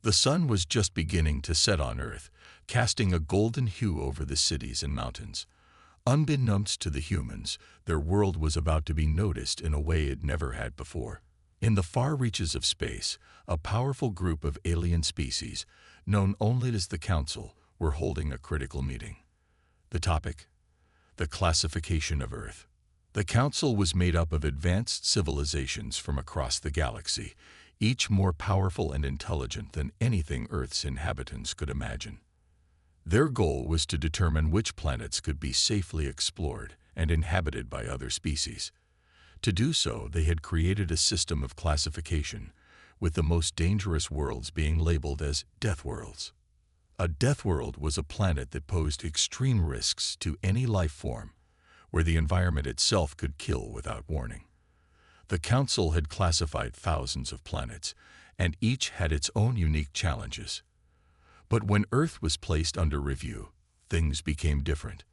The sun was just beginning to set on Earth, casting a golden hue over the cities and mountains. Unbeknownst to the humans, their world was about to be noticed in a way it never had before. In the far reaches of space, a powerful group of alien species, known only as the Council, were holding a critical meeting. The topic? The classification of Earth. The Council was made up of advanced civilizations from across the galaxy, each more powerful and intelligent than anything Earth's inhabitants could imagine. Their goal was to determine which planets could be safely explored and inhabited by other species. To do so, they had created a system of classification, with the most dangerous worlds being labeled as Deathworlds. A Deathworld was a planet that posed extreme risks to any life form, where the environment itself could kill without warning. The Council had classified thousands of planets, and each had its own unique challenges. But when Earth was placed under review, things became different.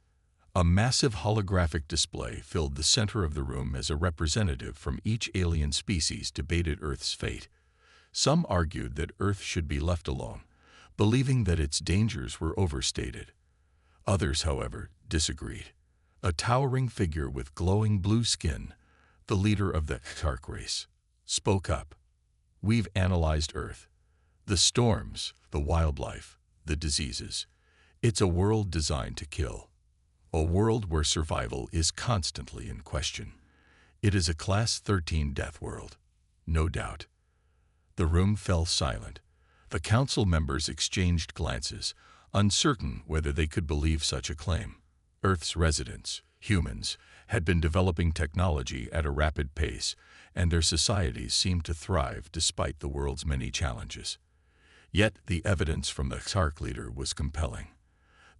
A massive holographic display filled the center of the room as a representative from each alien species debated Earth's fate. Some argued that Earth should be left alone, believing that its dangers were overstated. Others, however, disagreed. A towering figure with glowing blue skin, the leader of the Arc race, spoke up. "We've analyzed Earth. The storms, the wildlife, the diseases. It's a world designed to kill. A world where survival is constantly in question. It is a Class 13 death world, no doubt." The room fell silent. The Council members exchanged glances, uncertain whether they could believe such a claim. Earth's residents, humans, had been developing technology at a rapid pace, and their societies seemed to thrive despite the world's many challenges. Yet the evidence from the Arc leader was compelling.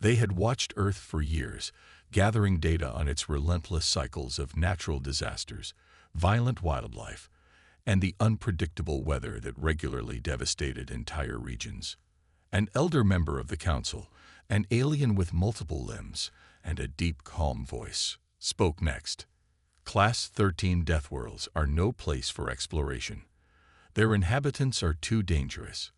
They had watched Earth for years, gathering data on its relentless cycles of natural disasters, violent wildlife, and the unpredictable weather that regularly devastated entire regions. An elder member of the Council, an alien with multiple limbs and a deep, calm voice, spoke next. "Class 13 Deathworlds are no place for exploration. Their inhabitants are too dangerous.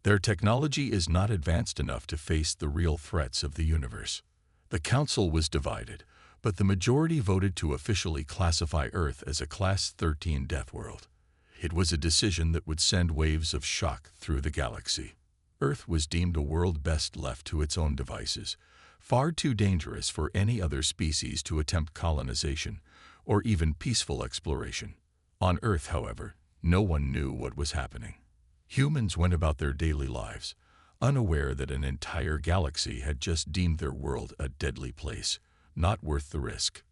Their technology is not advanced enough to face the real threats of the universe." The Council was divided, but the majority voted to officially classify Earth as a Class 13 Deathworld. It was a decision that would send waves of shock through the galaxy. Earth was deemed a world best left to its own devices, far too dangerous for any other species to attempt colonization or even peaceful exploration. On Earth, however, no one knew what was happening. Humans went about their daily lives, unaware that an entire galaxy had just deemed their world a deadly place, not worth the risk.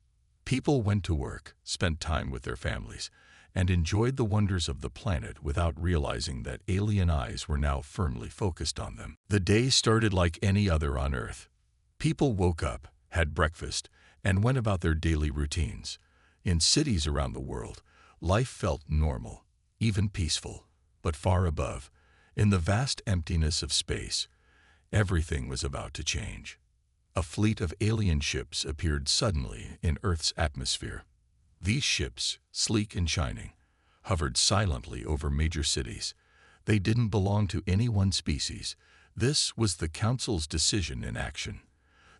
People went to work, spent time with their families, and enjoyed the wonders of the planet without realizing that alien eyes were now firmly focused on them. The day started like any other on Earth. People woke up, had breakfast, and went about their daily routines. In cities around the world, life felt normal, even peaceful. But far above, in the vast emptiness of space, everything was about to change. A fleet of alien ships appeared suddenly in Earth's atmosphere. These ships, sleek and shining, hovered silently over major cities. They didn't belong to any one species. This was the Council's decision in action.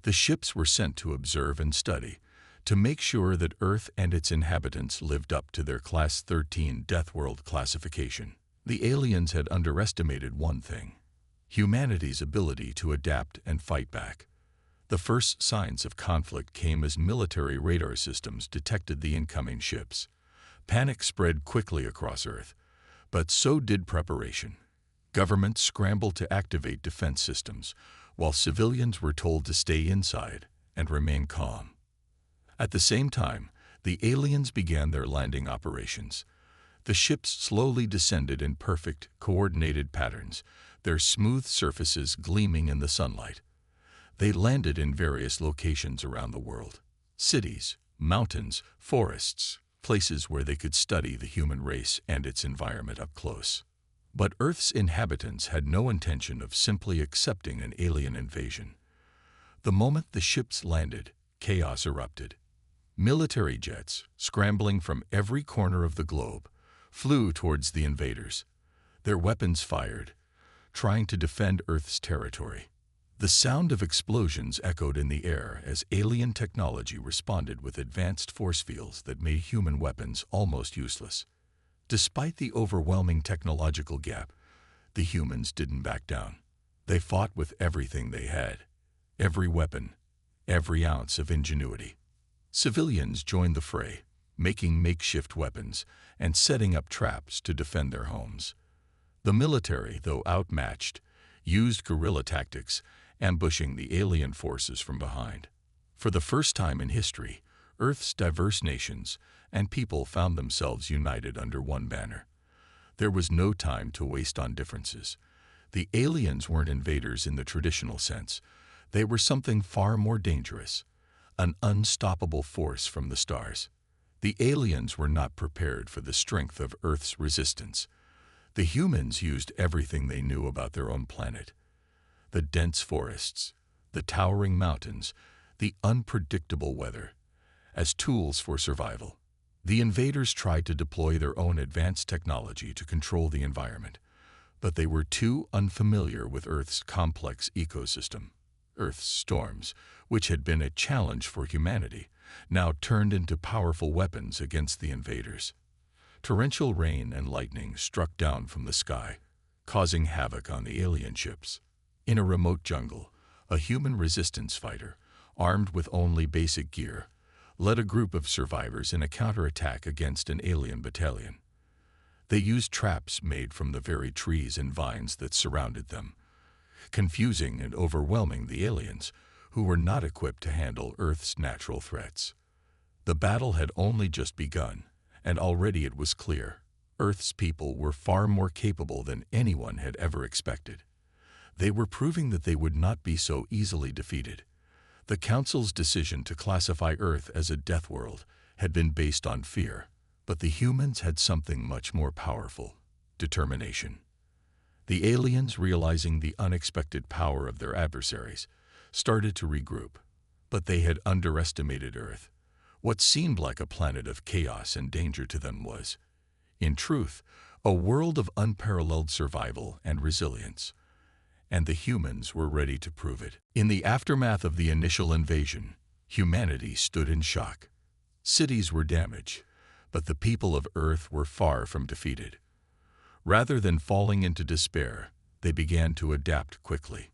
The ships were sent to observe and study, to make sure that Earth and its inhabitants lived up to their Class 13 Deathworld classification. The aliens had underestimated one thing: humanity's ability to adapt and fight back. The first signs of conflict came as military radar systems detected the incoming ships. Panic spread quickly across Earth, but so did preparation. Governments scrambled to activate defense systems, while civilians were told to stay inside and remain calm. At the same time, the aliens began their landing operations. The ships slowly descended in perfect, coordinated patterns, their smooth surfaces gleaming in the sunlight. They landed in various locations around the world: cities, mountains, forests, places where they could study the human race and its environment up close. But Earth's inhabitants had no intention of simply accepting an alien invasion. The moment the ships landed, chaos erupted. Military jets, scrambling from every corner of the globe, flew towards the invaders. Their weapons fired, trying to defend Earth's territory. The sound of explosions echoed in the air as alien technology responded with advanced force fields that made human weapons almost useless. Despite the overwhelming technological gap, the humans didn't back down. They fought with everything they had, every weapon, every ounce of ingenuity. Civilians joined the fray, making makeshift weapons and setting up traps to defend their homes. The military, though outmatched, used guerrilla tactics, ambushing the alien forces from behind. For the first time in history, Earth's diverse nations and people found themselves united under one banner. There was no time to waste on differences. The aliens weren't invaders in the traditional sense. They were something far more dangerous, an unstoppable force from the stars. The aliens were not prepared for the strength of Earth's resistance. The humans used everything they knew about their own planet. The dense forests, the towering mountains, the unpredictable weather, as tools for survival. The invaders tried to deploy their own advanced technology to control the environment, but they were too unfamiliar with Earth's complex ecosystem. Earth's storms, which had been a challenge for humanity, now turned into powerful weapons against the invaders. Torrential rain and lightning struck down from the sky, causing havoc on the alien ships. In a remote jungle, a human resistance fighter, armed with only basic gear, led a group of survivors in a counterattack against an alien battalion. They used traps made from the very trees and vines that surrounded them, confusing and overwhelming the aliens, who were not equipped to handle Earth's natural threats. The battle had only just begun, and already it was clear Earth's people were far more capable than anyone had ever expected. They were proving that they would not be so easily defeated. The Council's decision to classify Earth as a death world had been based on fear, but the humans had something much more powerful: determination. The aliens, realizing the unexpected power of their adversaries, started to regroup, but they had underestimated Earth. What seemed like a planet of chaos and danger to them was, in truth, a world of unparalleled survival and resilience. And the humans were ready to prove it. In the aftermath of the initial invasion, humanity stood in shock. Cities were damaged, but the people of Earth were far from defeated. Rather than falling into despair, they began to adapt quickly.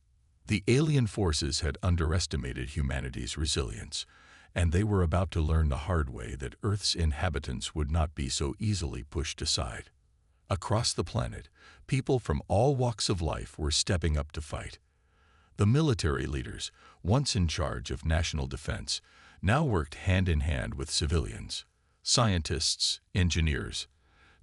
The alien forces had underestimated humanity's resilience, and they were about to learn the hard way that Earth's inhabitants would not be so easily pushed aside. Across the planet, people from all walks of life were stepping up to fight. The military leaders, once in charge of national defense, now worked hand in hand with civilians. Scientists, engineers,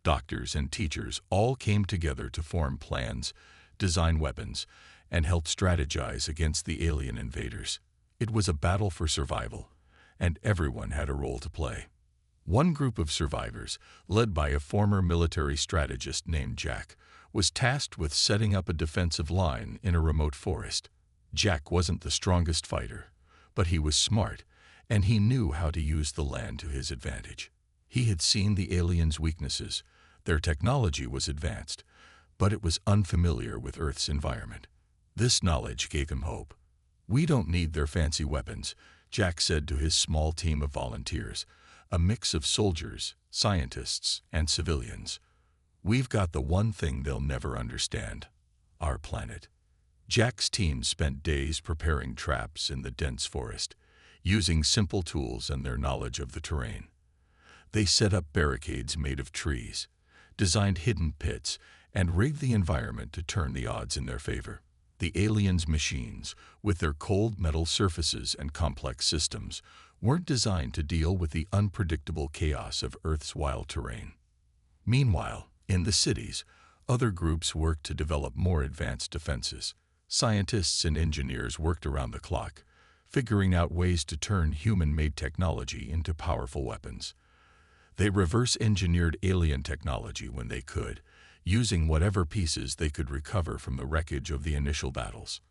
doctors, and teachers all came together to form plans, design weapons, and help strategize against the alien invaders. It was a battle for survival, and everyone had a role to play. One group of survivors, led by a former military strategist named Jack, was tasked with setting up a defensive line in a remote forest. Jack wasn't the strongest fighter, but he was smart, and he knew how to use the land to his advantage. He had seen the aliens' weaknesses. Their technology was advanced, but it was unfamiliar with Earth's environment. This knowledge gave him hope. "We don't need their fancy weapons," Jack said to his small team of volunteers, a mix of soldiers, scientists, and civilians. "We've got the one thing they'll never understand: our planet." Jack's team spent days preparing traps in the dense forest, using simple tools and their knowledge of the terrain. They set up barricades made of trees, designed hidden pits, and rigged the environment to turn the odds in their favor. The aliens' machines, with their cold metal surfaces and complex systems, weren't designed to deal with the unpredictable chaos of Earth's wild terrain. Meanwhile, in the cities, other groups worked to develop more advanced defenses. Scientists and engineers worked around the clock, figuring out ways to turn human-made technology into powerful weapons. They reverse-engineered alien technology when they could, using whatever pieces they could recover from the wreckage of the initial battles.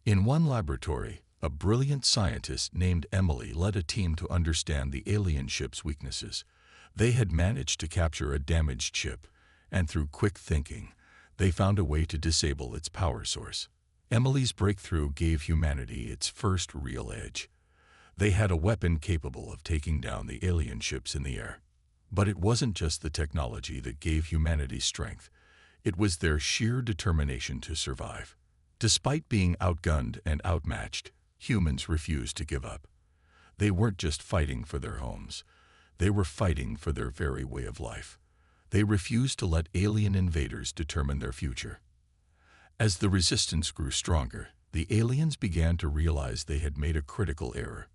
In one laboratory, a brilliant scientist named Emily led a team to understand the alien ship's weaknesses. They had managed to capture a damaged ship, and through quick thinking, They found a way to disable its power source. Emily's breakthrough gave humanity its first real edge. They had a weapon capable of taking down the alien ships in the air. But it wasn't just the technology that gave humanity strength. It was their sheer determination to survive. Despite being outgunned and outmatched, humans refused to give up. They weren't just fighting for their homes. They were fighting for their very way of life. They refused to let alien invaders determine their future. As the resistance grew stronger, the aliens began to realize they had made a critical error.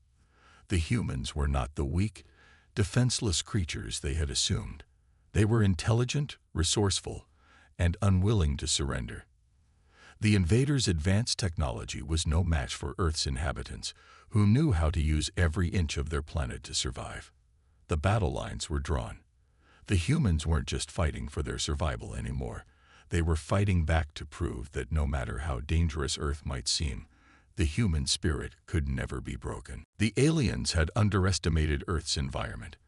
The humans were not the weak, defenseless creatures they had assumed. They were intelligent, resourceful, and unwilling to surrender. The invaders' advanced technology was no match for Earth's inhabitants, who knew how to use every inch of their planet to survive. The battle lines were drawn. The humans weren't just fighting for their survival anymore. They were fighting back to prove that no matter how dangerous Earth might seem, the human spirit could never be broken. The aliens had underestimated Earth's environment,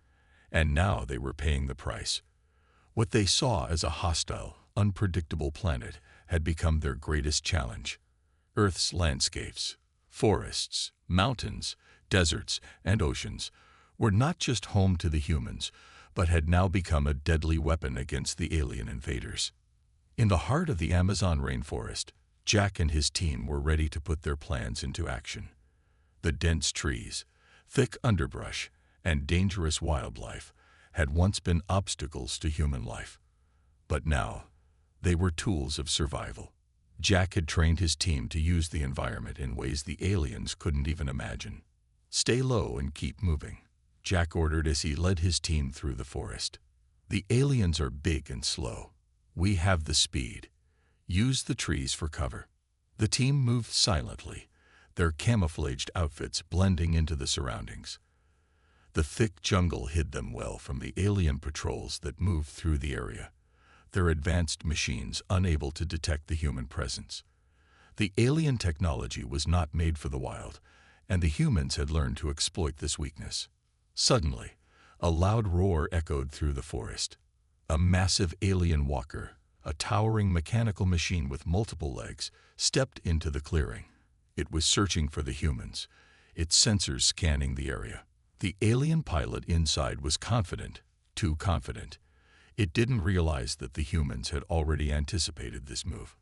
and now they were paying the price. What they saw as a hostile, unpredictable planet had become their greatest challenge. Earth's landscapes, forests, mountains, deserts, and oceans were not just home to the humans, but had now become a deadly weapon against the alien invaders. In the heart of the Amazon rainforest, Jack and his team were ready to put their plans into action. The dense trees, thick underbrush, and dangerous wildlife had once been obstacles to human life. But now, they were tools of survival. Jack had trained his team to use the environment in ways the aliens couldn't even imagine. "Stay low and keep moving," Jack ordered as he led his team through the forest. "The aliens are big and slow. We have the speed. Use the trees for cover." The team moved silently, their camouflaged outfits blending into the surroundings. The thick jungle hid them well from the alien patrols that moved through the area, their advanced machines unable to detect the human presence. The alien technology was not made for the wild, and the humans had learned to exploit this weakness. Suddenly, a loud roar echoed through the forest. A massive alien walker, a towering mechanical machine with multiple legs, stepped into the clearing. It was searching for the humans, its sensors scanning the area. The alien pilot inside was confident, too confident. It didn't realize that the humans had already anticipated this move.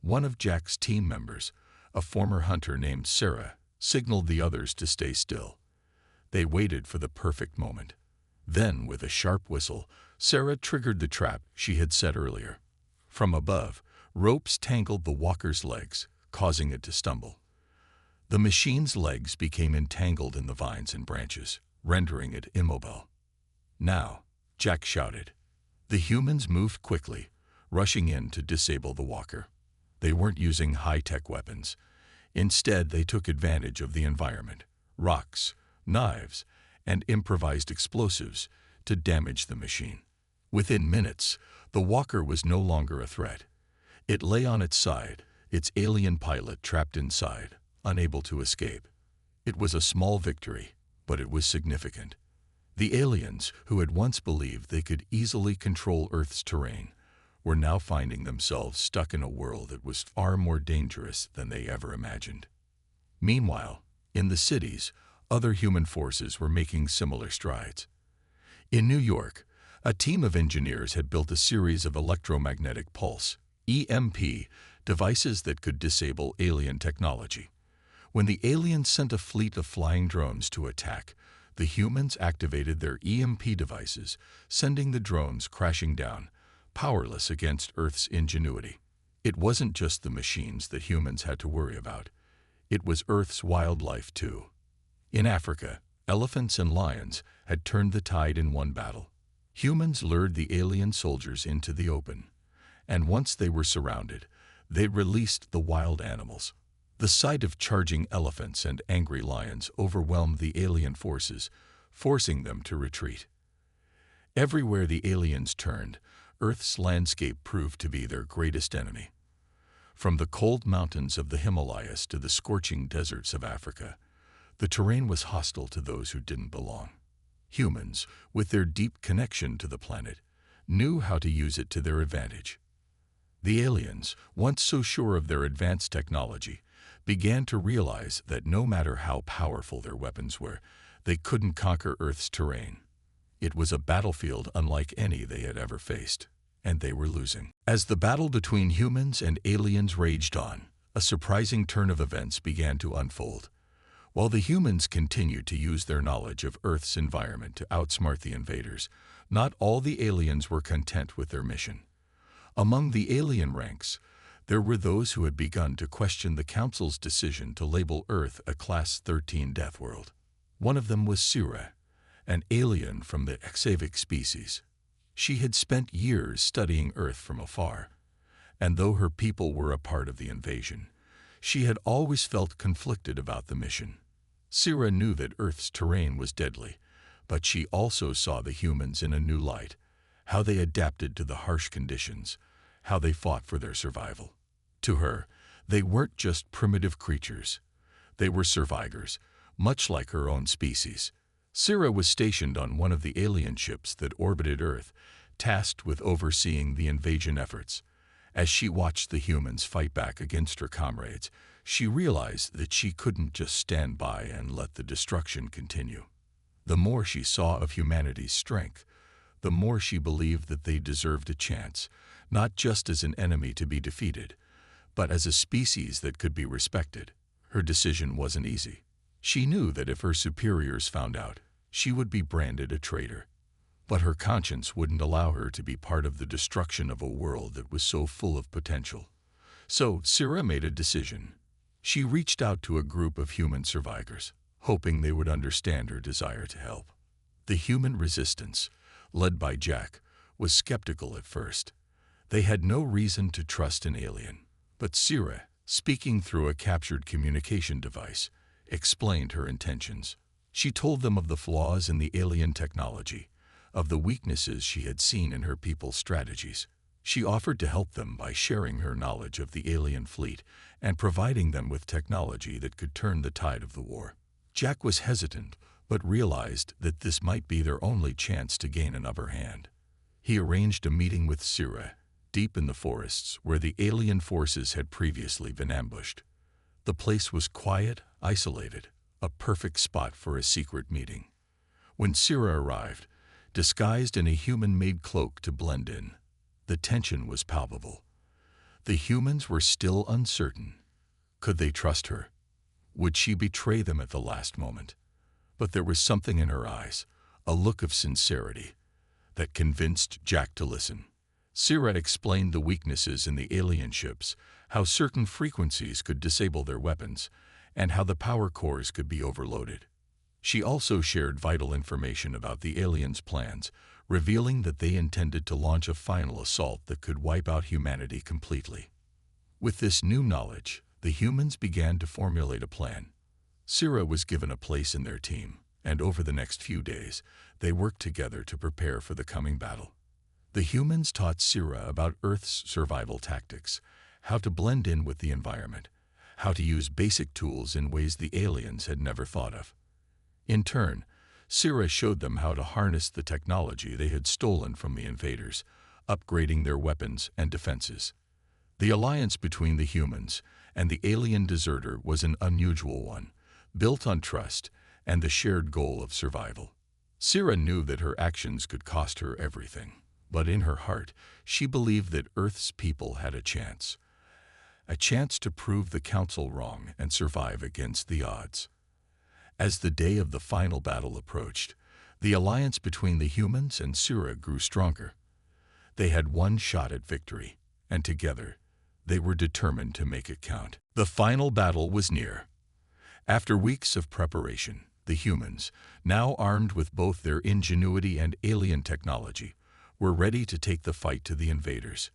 One of Jack's team members, a former hunter named Sarah, signaled the others to stay still. They waited for the perfect moment. Then, with a sharp whistle, Sarah triggered the trap she had set earlier. From above, ropes tangled the walker's legs, causing it to stumble. The machine's legs became entangled in the vines and branches, rendering it immobile. "Now," Jack shouted. The humans moved quickly, rushing in to disable the walker. They weren't using high-tech weapons. Instead, they took advantage of the environment, rocks, knives, and improvised explosives to damage the machine. Within minutes, the walker was no longer a threat. It lay on its side, its alien pilot trapped inside, unable to escape. It was a small victory, but it was significant. The aliens, who had once believed they could easily control Earth's terrain, were now finding themselves stuck in a world that was far more dangerous than they ever imagined. Meanwhile, in the cities, other human forces were making similar strides. In New York, a team of engineers had built a series of electromagnetic pulse, EMP, devices that could disable alien technology. When the aliens sent a fleet of flying drones to attack, the humans activated their EMP devices, sending the drones crashing down, powerless against Earth's ingenuity. It wasn't just the machines that humans had to worry about. It was Earth's wildlife, too. In Africa, elephants and lions had turned the tide in one battle. Humans lured the alien soldiers into the open, and once they were surrounded, they released the wild animals. The sight of charging elephants and angry lions overwhelmed the alien forces, forcing them to retreat. Everywhere the aliens turned, Earth's landscape proved to be their greatest enemy. From the cold mountains of the Himalayas to the scorching deserts of Africa, the terrain was hostile to those who didn't belong. Humans, with their deep connection to the planet, knew how to use it to their advantage. The aliens, once so sure of their advanced technology, began to realize that no matter how powerful their weapons were, they couldn't conquer Earth's terrain. It was a battlefield unlike any they had ever faced, and they were losing. As the battle between humans and aliens raged on, a surprising turn of events began to unfold. While the humans continued to use their knowledge of Earth's environment to outsmart the invaders, not all the aliens were content with their mission. Among the alien ranks, there were those who had begun to question the Council's decision to label Earth a Class 13 Deathworld. One of them was Scifi, an alien from the Scifi species. She had spent years studying Earth from afar, and though her people were a part of the invasion, she had always felt conflicted about the mission. Scifi knew that Earth's terrain was deadly, but she also saw the humans in a new light, how they adapted to the harsh conditions, how they fought for their survival. To her, they weren't just primitive creatures. They were survivors, much like her own species. Scifi was stationed on one of the alien ships that orbited Earth, tasked with overseeing the invasion efforts. As she watched the humans fight back against her comrades, she realized that she couldn't just stand by and let the destruction continue. The more she saw of humanity's strength, the more she believed that they deserved a chance, not just as an enemy to be defeated, but as a species that could be respected. Her decision wasn't easy. She knew that if her superiors found out, she would be branded a traitor. But her conscience wouldn't allow her to be part of the destruction of a world that was so full of potential. So Scifi made a decision. She reached out to a group of human survivors, hoping they would understand her desire to help. The human resistance, led by Jack, was skeptical at first. They had no reason to trust an alien, but Scifi, speaking through a captured communication device, explained her intentions. She told them of the flaws in the alien technology, of the weaknesses she had seen in her people's strategies. She offered to help them by sharing her knowledge of the alien fleet and providing them with technology that could turn the tide of the war. Jack was hesitant, but realized that this might be their only chance to gain an upper hand. He arranged a meeting with Scifi, deep in the forests where the alien forces had previously been ambushed. The place was quiet, isolated, a perfect spot for a secret meeting. When Scifi arrived, disguised in a human-made cloak to blend in, the tension was palpable. The humans were still uncertain. Could they trust her? Would she betray them at the last moment? But there was something in her eyes, a look of sincerity, that convinced Jack to listen. Scifi explained the weaknesses in the alien ships, how certain frequencies could disable their weapons, and how the power cores could be overloaded. She also shared vital information about the aliens' plans, revealing that they intended to launch a final assault that could wipe out humanity completely. With this new knowledge, the humans began to formulate a plan. Scifi was given a place in their team, and over the next few days, they worked together to prepare for the coming battle. The humans taught Scifi about Earth's survival tactics, how to blend in with the environment, how to use basic tools in ways the aliens had never thought of. In turn, Scifi showed them how to harness the technology they had stolen from the invaders, upgrading their weapons and defenses. The alliance between the humans and the alien deserter was an unusual one, built on trust and the shared goal of survival. Scifi knew that her actions could cost her everything, but in her heart, she believed that Earth's people had a chance to prove the Council wrong and survive against the odds. As the day of the final battle approached, the alliance between the humans and Scifi grew stronger. They had one shot at victory, and together, they were determined to make it count. The final battle was near. After weeks of preparation, the humans, now armed with both their ingenuity and alien technology, were ready to take the fight to the invaders.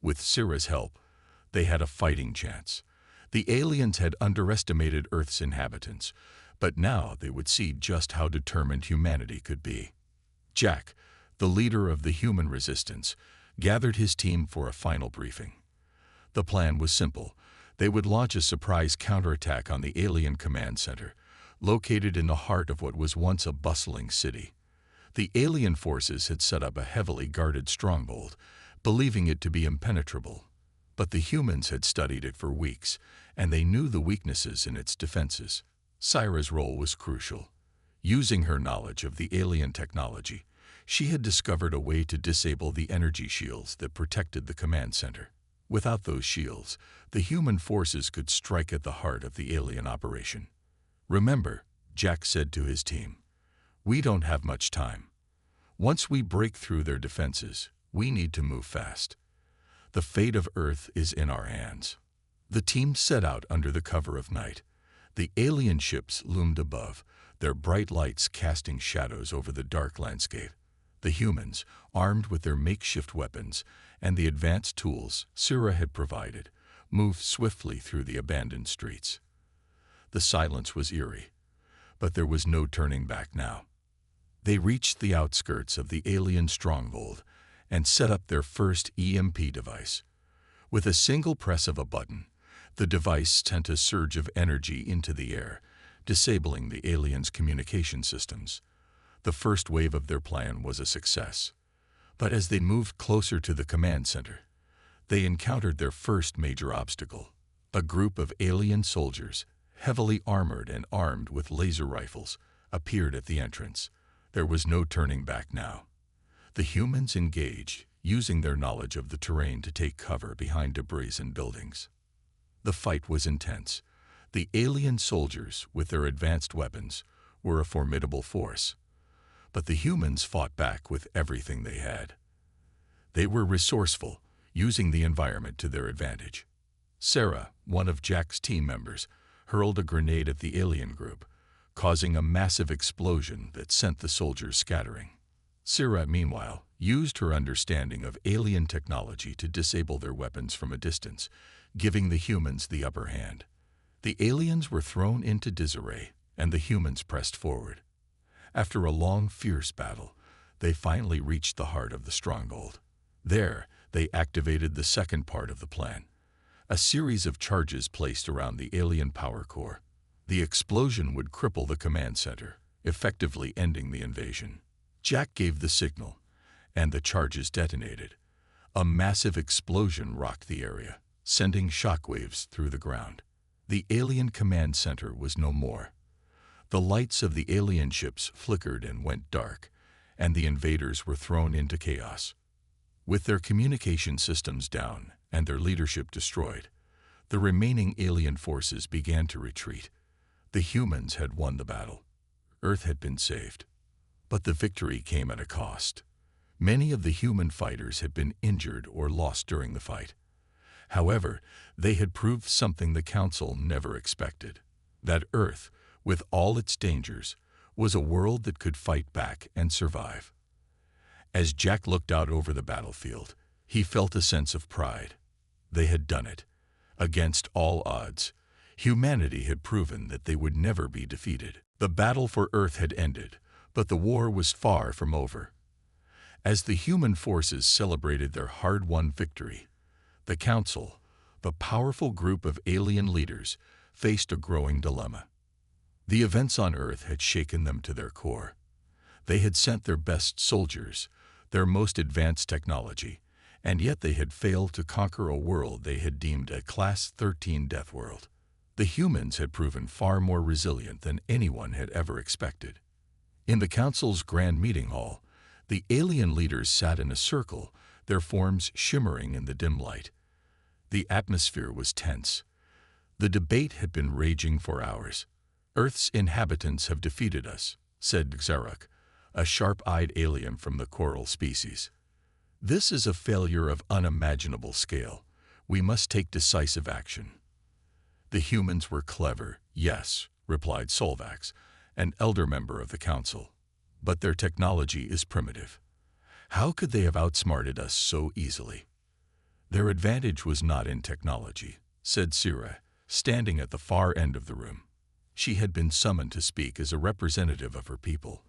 With Scifi's help, they had a fighting chance. The aliens had underestimated Earth's inhabitants, but now they would see just how determined humanity could be. Jack, the leader of the human resistance, gathered his team for a final briefing. The plan was simple. They would launch a surprise counterattack on the alien command center, located in the heart of what was once a bustling city. The alien forces had set up a heavily guarded stronghold, believing it to be impenetrable. But the humans had studied it for weeks, and they knew the weaknesses in its defenses. Syra's role was crucial. Using her knowledge of the alien technology, she had discovered a way to disable the energy shields that protected the command center. Without those shields, the human forces could strike at the heart of the alien operation. "Remember," Jack said to his team, "we don't have much time. Once we break through their defenses, we need to move fast. The fate of Earth is in our hands." The team set out under the cover of night. The alien ships loomed above, their bright lights casting shadows over the dark landscape. The humans, armed with their makeshift weapons and the advanced tools Syra had provided, moved swiftly through the abandoned streets. The silence was eerie, but there was no turning back now. They reached the outskirts of the alien stronghold and set up their first EMP device. With a single press of a button, the device sent a surge of energy into the air, disabling the aliens' communication systems. The first wave of their plan was a success. But as they moved closer to the command center, they encountered their first major obstacle. A group of alien soldiers, heavily armored and armed with laser rifles, appeared at the entrance. There was no turning back now. The humans engaged, using their knowledge of the terrain to take cover behind debris and buildings. The fight was intense. The alien soldiers, with their advanced weapons, were a formidable force. But the humans fought back with everything they had. They were resourceful, using the environment to their advantage. Sarah, one of Jack's team members, hurled a grenade at the alien group, causing a massive explosion that sent the soldiers scattering. Syra, meanwhile, used her understanding of alien technology to disable their weapons from a distance, giving the humans the upper hand. The aliens were thrown into disarray, and the humans pressed forward. After a long, fierce battle, they finally reached the heart of the stronghold. There, they activated the second part of the plan, a series of charges placed around the alien power core. The explosion would cripple the command center, effectively ending the invasion. Jack gave the signal, and the charges detonated. A massive explosion rocked the area, sending shockwaves through the ground. The alien command center was no more. The lights of the alien ships flickered and went dark, and the invaders were thrown into chaos. With their communication systems down and their leadership destroyed, the remaining alien forces began to retreat. The humans had won the battle. Earth had been saved. But the victory came at a cost. Many of the human fighters had been injured or lost during the fight. However, they had proved something the Council never expected: that Earth, with all its dangers, was a world that could fight back and survive. As Jack looked out over the battlefield, he felt a sense of pride. They had done it. Against all odds, humanity had proven that they would never be defeated. The battle for Earth had ended, but the war was far from over. As the human forces celebrated their hard-won victory, the Council, the powerful group of alien leaders, faced a growing dilemma. The events on Earth had shaken them to their core. They had sent their best soldiers, their most advanced technology, and yet they had failed to conquer a world they had deemed a Class 13 Deathworld. The humans had proven far more resilient than anyone had ever expected. In the Council's grand meeting hall, the alien leaders sat in a circle, their forms shimmering in the dim light. The atmosphere was tense. The debate had been raging for hours. "Earth's inhabitants have defeated us," said Xerok, a sharp-eyed alien from the coral species. "This is a failure of unimaginable scale. We must take decisive action." The humans were clever, yes, replied Solvax, an elder member of the Council. But their technology is primitive. How could they have outsmarted us so easily? Their advantage was not in technology, said Syra, standing at the far end of the room. She had been summoned to speak as a representative of her people.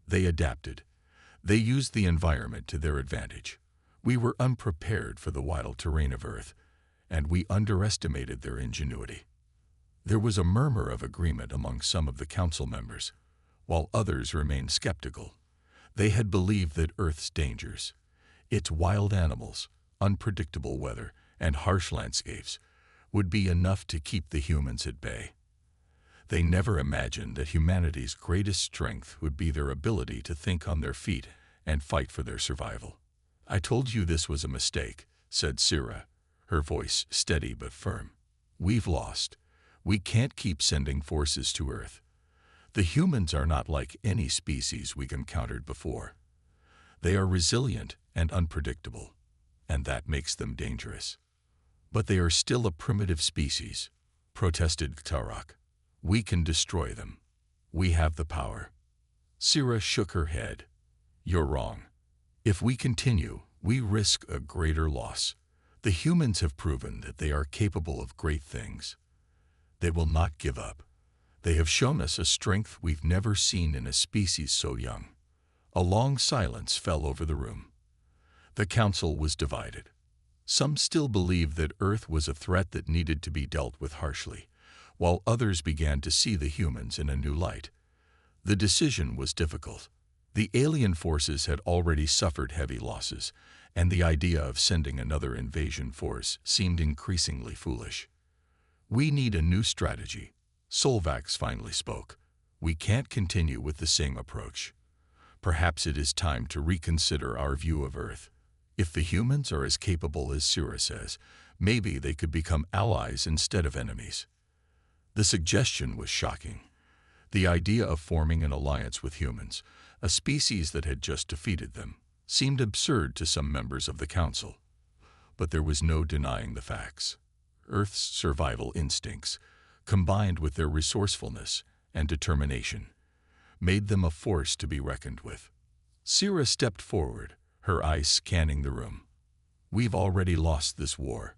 They adapted. They used the environment to their advantage. We were unprepared for the wild terrain of Earth, and we underestimated their ingenuity. There was a murmur of agreement among some of the Council members, while others remained skeptical. They had believed that Earth's dangers, its wild animals, unpredictable weather, and harsh landscapes would be enough to keep the humans at bay. They never imagined that humanity's greatest strength would be their ability to think on their feet and fight for their survival. "I told you this was a mistake," said Sira, her voice steady but firm. "We've lost. We can't keep sending forces to Earth. The humans are not like any species we've encountered before. They are resilient and unpredictable, and that makes them dangerous. But they are still a primitive species," protested Ktarak. "We can destroy them. We have the power." Sira shook her head. "You're wrong. If we continue, we risk a greater loss. The humans have proven that they are capable of great things. They will not give up. They have shown us a strength we've never seen in a species so young." A long silence fell over the room. The council was divided. Some still believed that Earth was a threat that needed to be dealt with harshly, while others began to see the humans in a new light. The decision was difficult. The alien forces had already suffered heavy losses, and the idea of sending another invasion force seemed increasingly foolish. "We need a new strategy," Solvax finally spoke. "We can't continue with the same approach. Perhaps it is time to reconsider our view of Earth. If the humans are as capable as Sira says, maybe they could become allies instead of enemies." The suggestion was shocking. The idea of forming an alliance with humans, a species that had just defeated them, seemed absurd to some members of the council. But there was no denying the facts. Earth's survival instincts, combined with their resourcefulness and determination, made them a force to be reckoned with. Sira stepped forward, her eyes scanning the room. "We've already lost this war.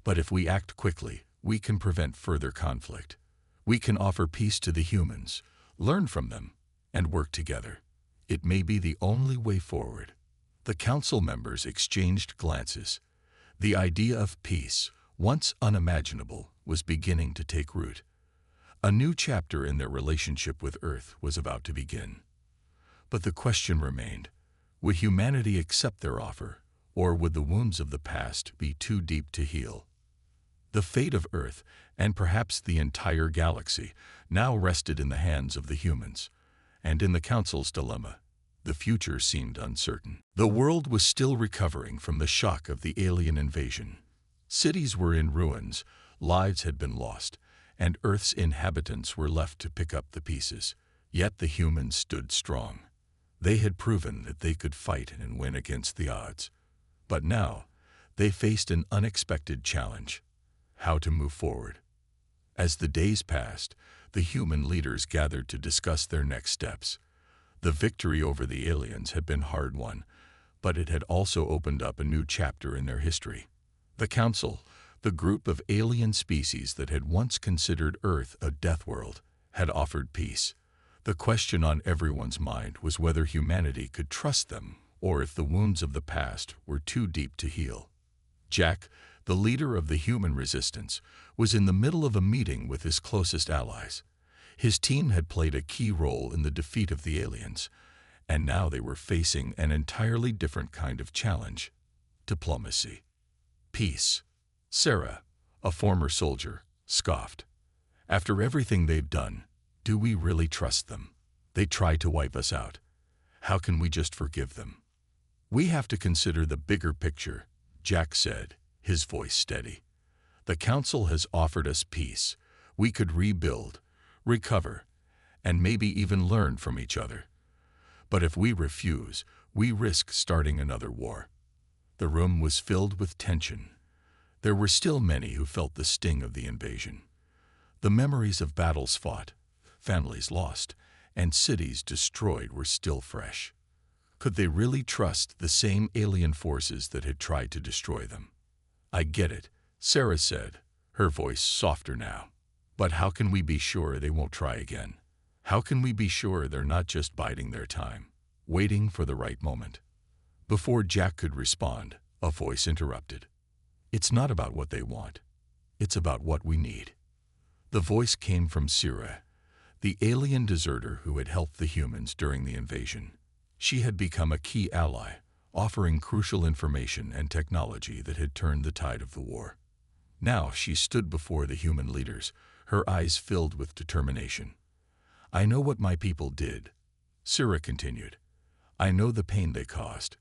But if we act quickly, we can prevent further conflict. We can offer peace to the humans, learn from them, and work together. It may be the only way forward." The council members exchanged glances. The idea of peace, once unimaginable, was beginning to take root. A new chapter in their relationship with Earth was about to begin. But the question remained, would humanity accept their offer, or would the wounds of the past be too deep to heal? The fate of Earth, and perhaps the entire galaxy, now rested in the hands of the humans, and in the Council's dilemma, the future seemed uncertain. The world was still recovering from the shock of the alien invasion. Cities were in ruins, lives had been lost, and Earth's inhabitants were left to pick up the pieces. Yet the humans stood strong. They had proven that they could fight and win against the odds. But now, they faced an unexpected challenge: how to move forward. As the days passed, the human leaders gathered to discuss their next steps. The victory over the aliens had been hard-won, but it had also opened up a new chapter in their history. The Council, the group of alien species that had once considered Earth a death world, had offered peace. The question on everyone's mind was whether humanity could trust them, or if the wounds of the past were too deep to heal. Jack, the leader of the human resistance, was in the middle of a meeting with his closest allies. His team had played a key role in the defeat of the aliens, and now they were facing an entirely different kind of challenge: diplomacy. "Peace." Sarah, a former soldier, scoffed. "After everything they've done, do we really trust them? They tried to wipe us out. How can we just forgive them?" "We have to consider the bigger picture," Jack said, his voice steady. "The Council has offered us peace. We could rebuild, recover, and maybe even learn from each other. But if we refuse, we risk starting another war." The room was filled with tension. There were still many who felt the sting of the invasion. The memories of battles fought, families lost, and cities destroyed were still fresh. Could they really trust the same alien forces that had tried to destroy them? "I get it," Sarah said, her voice softer now. "But how can we be sure they won't try again? How can we be sure they're not just biding their time, waiting for the right moment?" Before Jack could respond, a voice interrupted. "It's not about what they want. It's about what we need." The voice came from Sira, the alien deserter who had helped the humans during the invasion. She had become a key ally, offering crucial information and technology that had turned the tide of the war. Now she stood before the human leaders, her eyes filled with determination. "I know what my people did," Sira continued. "I know the pain they caused.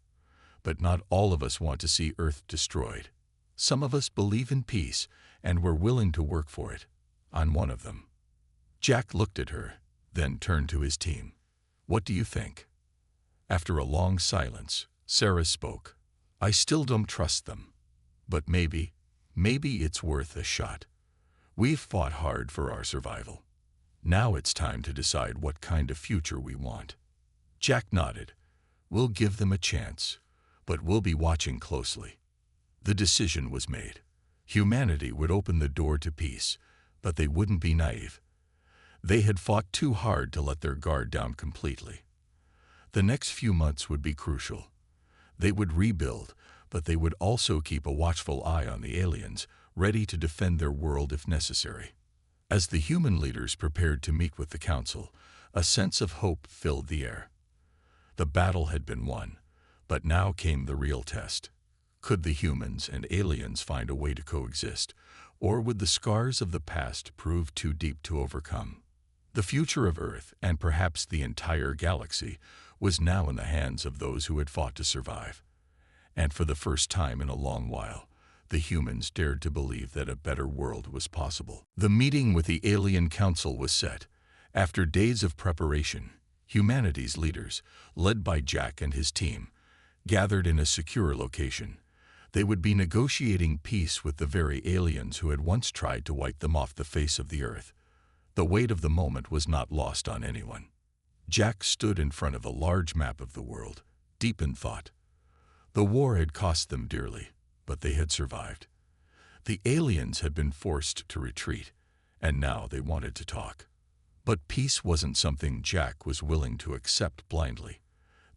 But not all of us want to see Earth destroyed. Some of us believe in peace, and we're willing to work for it. I'm one of them." Jack looked at her, then turned to his team. "What do you think?" After a long silence, Sarah spoke. "I still don't trust them. But maybe it's worth a shot. We've fought hard for our survival. Now it's time to decide what kind of future we want." Jack nodded. "We'll give them a chance, but we'll be watching closely." The decision was made. Humanity would open the door to peace, but they wouldn't be naive. They had fought too hard to let their guard down completely. The next few months would be crucial. They would rebuild, but they would also keep a watchful eye on the aliens, ready to defend their world if necessary. As the human leaders prepared to meet with the council, a sense of hope filled the air. The battle had been won, but now came the real test. Could the humans and aliens find a way to coexist, or would the scars of the past prove too deep to overcome? The future of Earth, and perhaps the entire galaxy, was now in the hands of those who had fought to survive. And for the first time in a long while, the humans dared to believe that a better world was possible. The meeting with the alien council was set. After days of preparation, humanity's leaders, led by Jack and his team, gathered in a secure location. They would be negotiating peace with the very aliens who had once tried to wipe them off the face of the Earth. The weight of the moment was not lost on anyone. Jack stood in front of a large map of the world, deep in thought. The war had cost them dearly, but they had survived. The aliens had been forced to retreat, and now they wanted to talk. But peace wasn't something Jack was willing to accept blindly.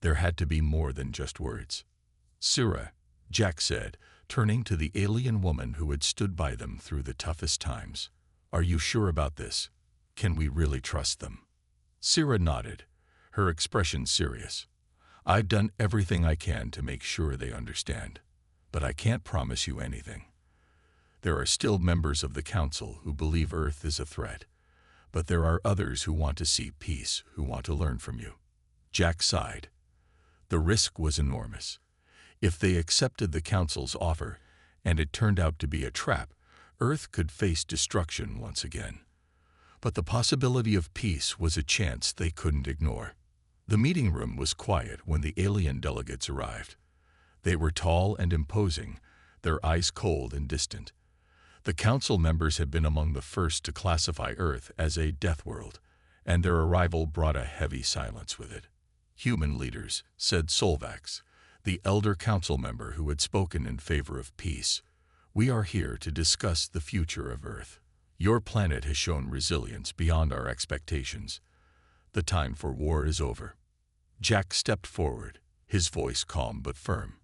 There had to be more than just words. "Sira," Jack said, turning to the alien woman who had stood by them through the toughest times. "Are you sure about this? Can we really trust them?" Sira nodded, her expression serious. "I've done everything I can to make sure they understand, but I can't promise you anything. There are still members of the council who believe Earth is a threat, but there are others who want to see peace, who want to learn from you." Jack sighed. The risk was enormous. If they accepted the council's offer, and it turned out to be a trap, Earth could face destruction once again. But the possibility of peace was a chance they couldn't ignore. The meeting room was quiet when the alien delegates arrived. They were tall and imposing, their eyes cold and distant. The council members had been among the first to classify Earth as a Deathworld, and their arrival brought a heavy silence with it. "Human leaders," said Solvax, the elder council member who had spoken in favor of peace, "we are here to discuss the future of Earth. Your planet has shown resilience beyond our expectations. The time for war is over." Jack stepped forward, his voice calm but firm.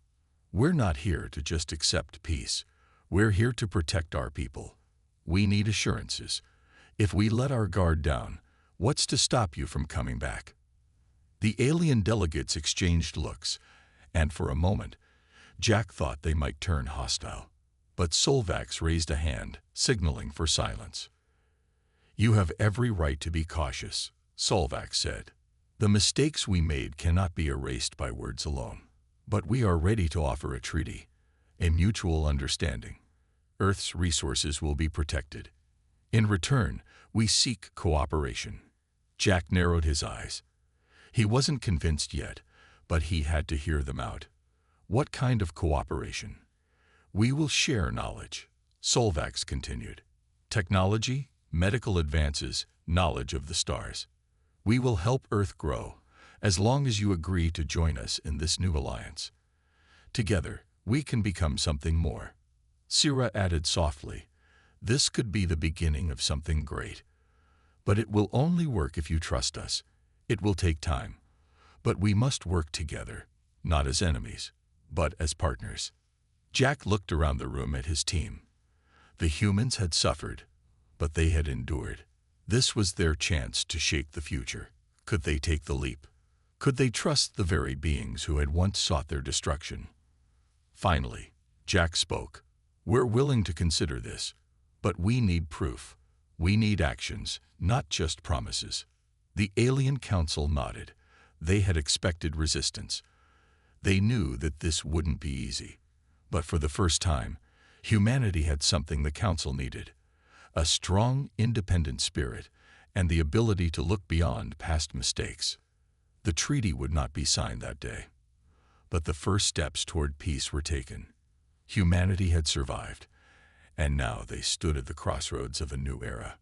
"We're not here to just accept peace. We're here to protect our people. We need assurances. If we let our guard down, what's to stop you from coming back?" The alien delegates exchanged looks, and for a moment, Jack thought they might turn hostile. But Solvax raised a hand, signaling for silence. "You have every right to be cautious," Solvax said. "The mistakes we made cannot be erased by words alone. But we are ready to offer a treaty, a mutual understanding. Earth's resources will be protected. In return, we seek cooperation." Jack narrowed his eyes. He wasn't convinced yet, but he had to hear them out. "What kind of cooperation?" "We will share knowledge," Solvax continued. "Technology, medical advances, knowledge of the stars. We will help Earth grow, as long as you agree to join us in this new alliance. Together, we can become something more." Sira added softly, "This could be the beginning of something great. But it will only work if you trust us. It will take time. But we must work together, not as enemies, but as partners." Jack looked around the room at his team. The humans had suffered, but they had endured. This was their chance to shape the future. Could they take the leap? Could they trust the very beings who had once sought their destruction? Finally, Jack spoke. "We're willing to consider this, but we need proof. We need actions, not just promises." The Alien Council nodded. They had expected resistance. They knew that this wouldn't be easy. But for the first time, humanity had something the Council needed: a strong, independent spirit and the ability to look beyond past mistakes. The treaty would not be signed that day, but the first steps toward peace were taken. Humanity had survived, and now they stood at the crossroads of a new era.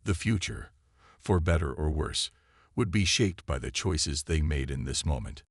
The future, for better or worse, would be shaped by the choices they made in this moment.